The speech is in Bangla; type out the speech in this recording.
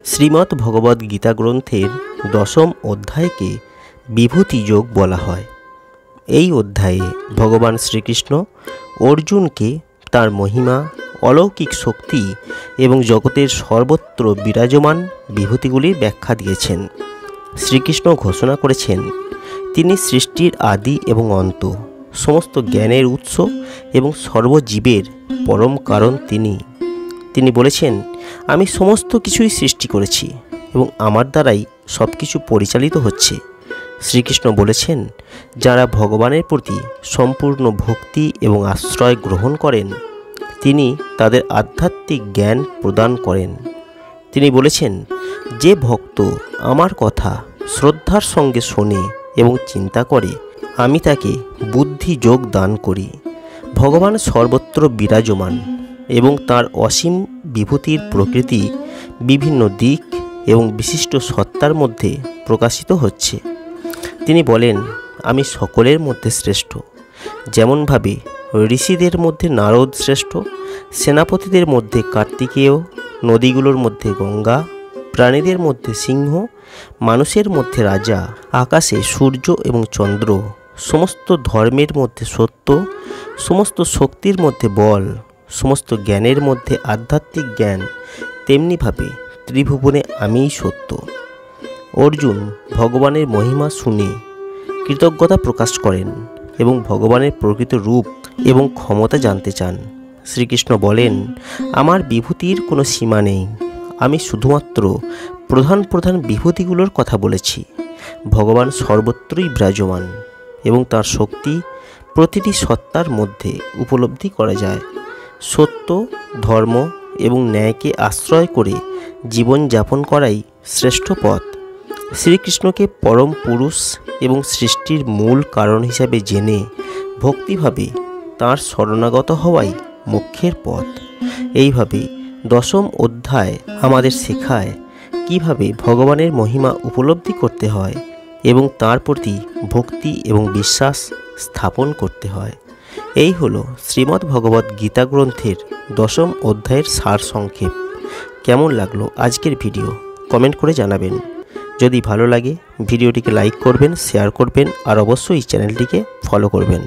শ্রীমদ্ ভগবদ্ গীতা গ্রন্থের দশম অধ্যায়কে বিভূতি যোগ বলা হয়। এই অধ্যায়ে ভগবান শ্রীকৃষ্ণ অর্জুনকে তার মহিমা, অলৌকিক শক্তি এবং জগতের সর্বত্র বিরাজমান বিভূতিগুলির ব্যাখ্যা দিয়েছেন। শ্রীকৃষ্ণ ঘোষণা করেছেন তিনি সৃষ্টির আদি এবং অন্ত, সমস্ত জ্ঞানের উৎস এবং সর্বজীবের পরম কারণ তিনি বলেছেন, আমি সমস্ত কিছুই সৃষ্টি করেছি এবং আমার দ্বারাই সব কিছু পরিচালিত হচ্ছে। শ্রীকৃষ্ণ বলেছেন, যারা ভগবানের প্রতি সম্পূর্ণ ভক্তি এবং আশ্রয় গ্রহণ করেন তিনি তাদের আধ্যাত্মিক জ্ঞান প্রদান করেন। তিনি বলেছেন, যে ভক্ত আমার কথা শ্রদ্ধার সঙ্গে শোনে এবং চিন্তা করে আমি তাকে বুদ্ধি যোগ দান করি। ভগবান সর্বত্র বিরাজমান এবং তার অসীম বিভূতির প্রকৃতি বিভিন্ন দিক এবং বিশিষ্ট সত্তার মধ্যে প্রকাশিত হচ্ছে। তিনি বলেন, আমি সকলের মধ্যে শ্রেষ্ঠ। যেমনভাবে ঋষিদের মধ্যে নারদ শ্রেষ্ঠ, সেনাপতিদের মধ্যে কার্তিকেয়, নদীগুলোর মধ্যে গঙ্গা, প্রাণীদের মধ্যে সিংহ, মানুষের মধ্যে রাজা, আকাশে সূর্য এবং চন্দ্র, সমস্ত ধর্মের মধ্যে সত্য, সমস্ত শক্তির মধ্যে বল, সমস্ত জ্ঞানের মধ্যে আধ্যাত্মিক জ্ঞান, তেমনিভাবে ত্রিভুবনে আমিই সত্য। অর্জুন ভগবানের মহিমা শুনে কৃতজ্ঞতা প্রকাশ করেন এবং ভগবানের প্রকৃত রূপ এবং ক্ষমতা জানতে চান। শ্রীকৃষ্ণ বলেন, আমার বিভূতির কোনো সীমা নেই। আমি শুধুমাত্র প্রধান প্রধান বিভূতিগুলোর কথা বলেছি। ভগবান সর্বত্রই বিরাজমান এবং তার শক্তি প্রতিটি সত্তার মধ্যে উপলব্ধি করা যায়। সত্য, ধর্ম এবং ন্যায়কে আশ্রয় করে জীবন যাপন করাই শ্রেষ্ঠ পথ। শ্রীকৃষ্ণকে পরম পুরুষ এবং সৃষ্টির মূল কারণ হিসাবে জেনে ভক্তিভাবে তাঁর শরণাগত হওয়াই মোক্ষের পথ। এইভাবে দশম অধ্যায় আমাদের শেখায় কিভাবে ভগবানের মহিমা উপলব্ধি করতে হয় এবং তাঁর প্রতি ভক্তি এবং বিশ্বাস স্থাপন করতে হয়। এই হলো শ্রীমদ্ ভগবদ্ গীতা গ্রন্থের দশম অধ্যায়ের সার সংক্ষেপ। কেমন লাগলো আজকের ভিডিও কমেন্ট করে জানাবেন। যদি ভালো লাগে ভিডিওটিকে লাইক করবেন, শেয়ার করবেন আর অবশ্যই চ্যানেলটিকে ফলো করবেন।